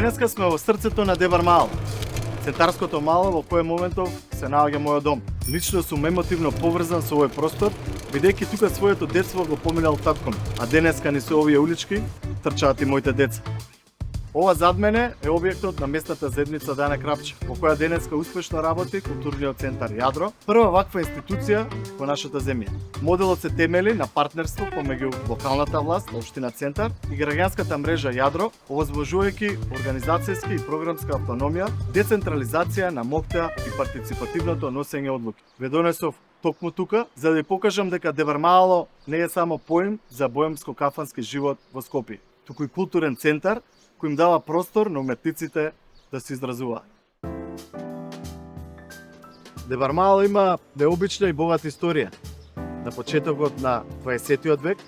Денеска сме во срцето на Дебар Мало, центарското мало во кој моментов се наоѓа мојот дом. Лично сум емотивно поврзан со овој простор, бидејќи тука своето детство го поминал татком, а денеска ни со овие улички трчаат и моите деца. Ова зад мене е објектот на местната заедница Дана Крапча, во која денеска успешно работи културниот центар Јадро, прва ваква институција во нашата земја. Моделот се темели на партнерство помеѓу локалната власт, општина Центар и граѓанската мрежа Јадро, овозможувајќи организацијски и програмска автономија, децентрализација на моќта и партиципативното носење одлуки. Ве донесов токму тука за да ви покажам дека Дебар Мало не е само поим за боемско-кафански живот во Скопје, туку и културен центар кој им дава простор на уметниците да се изразуваат. Дебар Мало има необична и богата историја. На почетокот на 20 век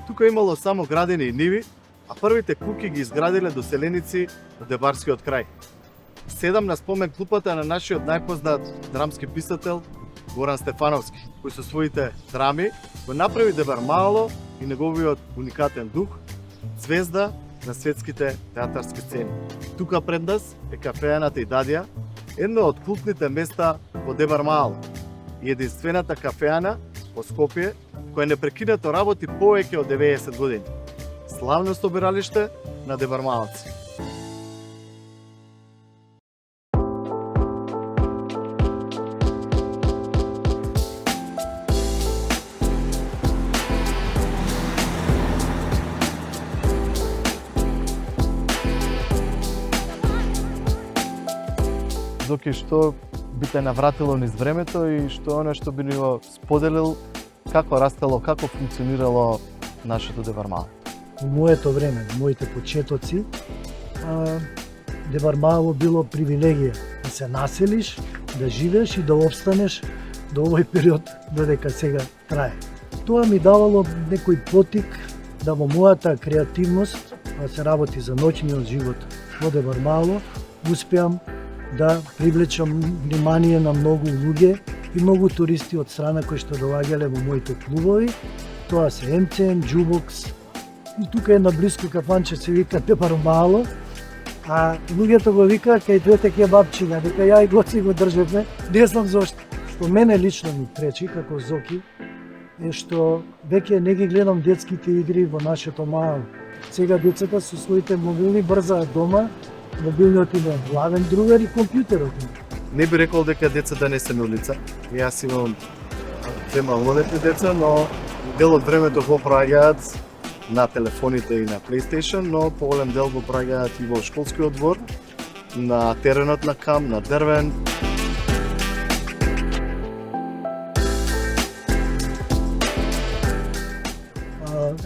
тука имало само градини и ниви, а првите куќи ги изградиле доселеници од Дебарскиот крај. Седам на спомен клупата на нашиот најпознат драмски писател Горан Стефановски, кој со своите драми го направи Дебар Мало и неговиот уникатен дух звезда на светските театарски сцени. Тука пред нас е кафејаната Идадија, едно од култните места во Дебар Мало и единствената кафејана во Скопје која непрекинато работи повеќе од 90 години. Славно собиралиште на Дебар Малци. Зоки, што би те навратило низ времето и што оно што би ни го споделил како растело, како функционирало нашето Дебар Мало? Во моето време, во моите почетоци, Дебар Мало било привилегија да се населиш, да живееш и да обстанеш до овој период додека сега трае. Тоа ми давало некој потик да во мојата креативност, да се работи за ноќниот живот во Дебар Мало, успеам да привлечам внимание на многу луѓе и многу туристи од страна кои што доаѓале во моите клубови. Тоа се МЦН, Джубокс и тука е на блиско кафанче се вика Дебар Мало, а луѓето го вика кај двете кебапчиња, дека ја и Гоци го држевме. Не знам зошто. Што мене лично ми пречи како Зоки е што веќе не ги гледам детските игри во нашето мало. Сега децата со своите мобилни брзаат дома, мобилниот им е главен другар и компјутерот им. Не би рекол дека децата не се на улица. Јас имам две малолетни деца, но дел од времето го праќаат на телефоните и на PlayStation, но поголем дел го праќаат и во школскиот двор, на теренот на Кам, на Дрвен.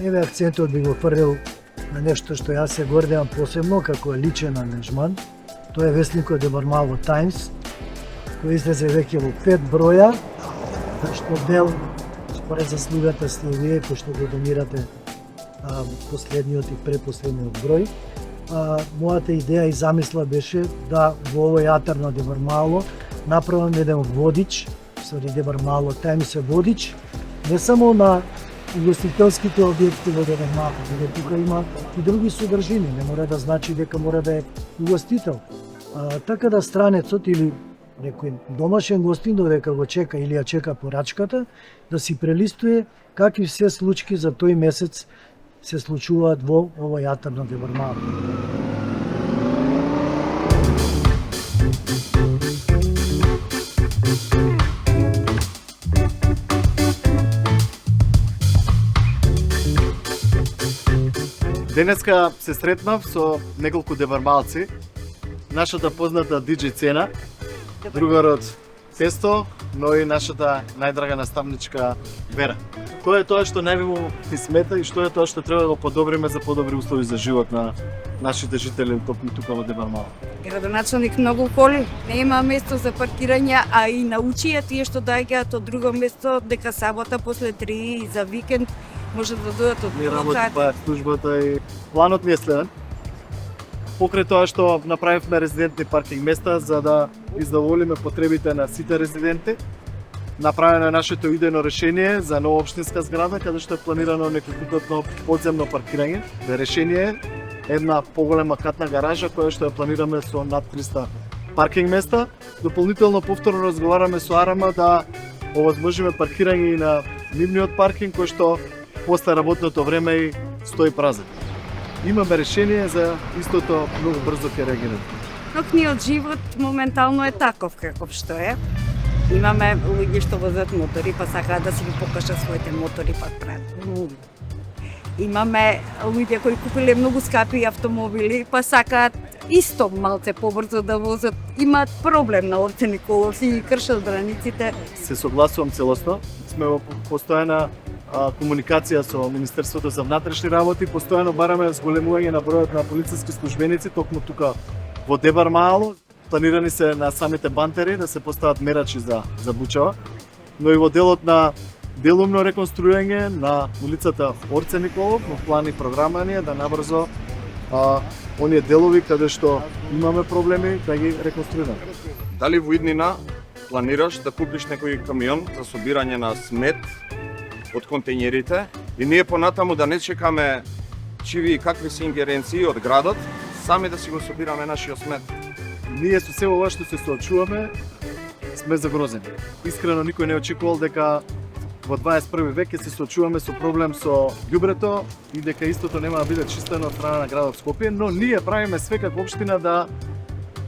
Еве акцентот би го фрлил на нешто што јас се гордеам посебно како личен ангажман. Тоа е весникот Дебар Мало Таймс, кој излезе веќе во 5 броја, што дел според заслугата сте вие, кој што го донирате последниот и препоследниот број. Мојата идеја и замисла беше да во овој атар на Дебар Мало направам еден водич, Дебар Мало Таймс е водич, не само на угостителските објекти во Дебар Мало, бидејќи тука има и други содржини, не мора да значи дека мора да е угостител. Така да странецот или некој домашен гостин додека го чека или ја чека порачката, да си прелистуе какви се случаи за тој месец се случуваат во овој атар на Дебар Мало. Денеска се сретнав со неколку дебармалци, нашата позната диџеј Цена, другарот Тесто, но и нашата најдрага наставничка Вера. Кој е тоа што највимо ти смета и што е тоа што треба да го подобриме за подобри услови за живот на нашите жители токму тука во Дебар Мало? Градоначалник многу коли, не има место за паркирање, а и научија тие што доаѓаат од друго место дека сабота после 3 и за викенд може да дојдат од Ми работи па службата и планот ми е следен. Покрај тоа што направивме резидентни паркинг места за да издоволиме потребите на сите резиденти, направено е нашето идејно решение за нова општинска зграда каде што е планирано неколкократно подземно паркирање. Решение една поголема катна гаража која што ја планираме со над 300 паркинг места. Дополнително повторно разговараме со Арама да овозможиме паркирање и на нивниот паркинг кој што после работното време и стои празен. Имаме решение за истото, многу брзо ќе реагираме. Ноќниот живот моментално е таков каков што е. Имаме луѓе што возат мотори, па сакаат да си ги покажат своите мотори, па прават. Имаме луѓе кои купиле многу скапи автомобили, па сакаат исто малце побрзо да возат. Имаат проблем на Орце Николов и кршат границите. Се согласувам целосно. Сме во постојана комуникација со Министерството за внатрешни работи, постојано бараме зголемување на бројот на полициски службеници токму тука во Дебар Маало. Планирани се на самите бантери да се постават мерачи за бучава, но и во делот на делумно реконструирање на улицата Орце Николов, во план и програма ни е да набрзо оние делови каде што имаме проблеми да ги реконструираме. Дали во иднина планираш да купиш некој камион за собирање на смет од контејнерите и ние понатаму да не чекаме чиви и какви се ингеренции од градот, сами да си го собираме нашиот смет? Ние со се ова што се соочуваме сме загрозени. Искрено никој не очекувал дека во 21 век ќе се соочуваме со проблем со ѓубрето и дека истото нема да биде чистено од страна на градот Скопје, но ние правиме све како општина да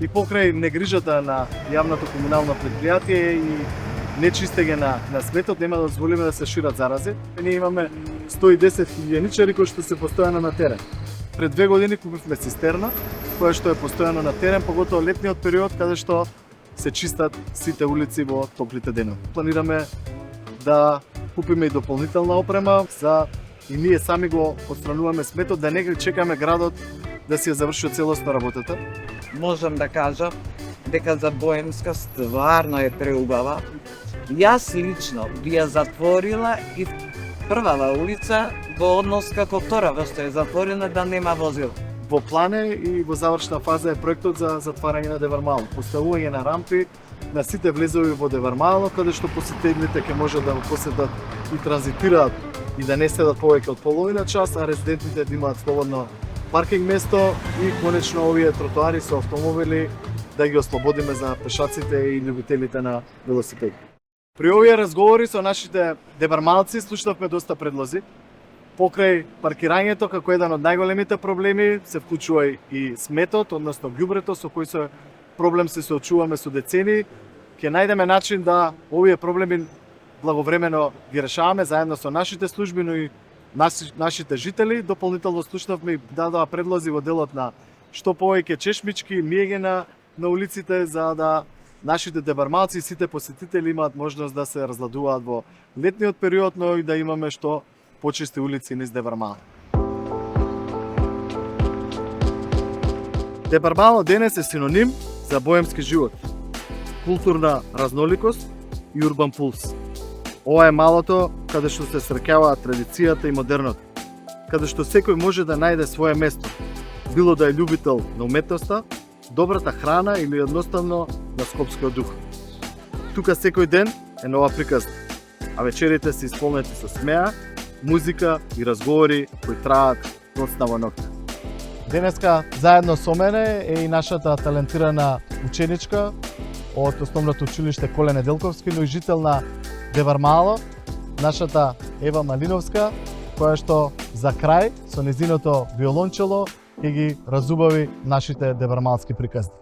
и покрај негрижата на јавното комунално предпријатие и нечистење на сметот нема да дозволиме да се шират зарази. Ние имаме 110 хигиеничари кои што се постојано на терен. Пред 2 години купивме цистерна која што е постојано на терен, поготово летниот период каде што се чистат сите улици во топлите денови. Планираме да купиме и дополнителна опрема за и ние сами го отстрануваме сметот, да не чекаме градот да си ја заврши целосно работата. Можам да кажам дека за Боемска стварно е преубава. Јас лично би ја затворила и првава улица во однос како вторава што е затворена да нема возила. Во план е и во завршна фаза е проектот за затварање на Дебар Маало, поставување на рампи на сите влезови во Дебар Маало, каде што посетителите ќе може да го посетат и транзитираат и да не седат повеќе од половина час, а резидентите да имаат слободно паркинг место и конечно овие тротоари со автомобили да ги ослободиме за пешаците и љубителите на велосипеди. При овие разговори со нашите дебармалци слушнавме доста предлози. Покрај паркирањето како еден од најголемите проблеми се вклучува и сметот, односно ѓубрето со кој се проблем се соочуваме со децени. Ќе најдеме начин да овие проблеми благовремено ги решаваме заедно со нашите служби, но и нашите жители. Дополнително слушнавме и дадоа предлози во делот на што повеќе чешмички, миење на улиците за да нашите дебармалци и сите посетители имаат можност да се разладуваат во летниот период, но и да имаме што почисти улици низ Дебар Маало. Дебар Маало денес е синоним за боемски живот, културна разноликост и урбан пулс. Ова е малото каде што се среќаваат традицијата и модерното, каде што секој може да најде свое место, било да е љубител на уметноста, добрата храна или едноставно на скопскиот дух. Тука секој ден е нова приказна, а вечерите се исполнети со смеа, музика и разговори кои траат ноцна во ноќта. Денеска заедно со мене е и нашата талентирана ученичка од основното училиште Коле Неделковски, но и жител на Дебар Маало, нашата Ева Малиновска, која што за крај со незиното виолончело ќе ги разубави нашите дебармалски приказни.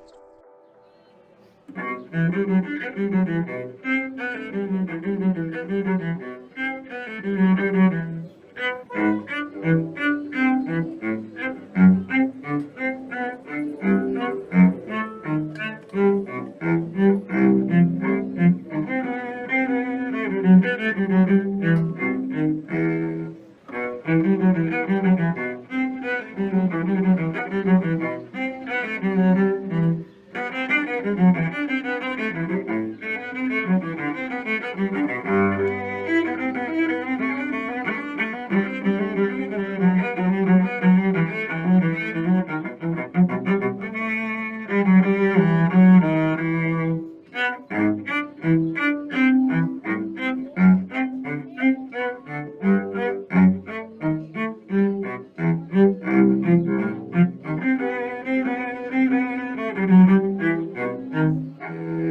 Да.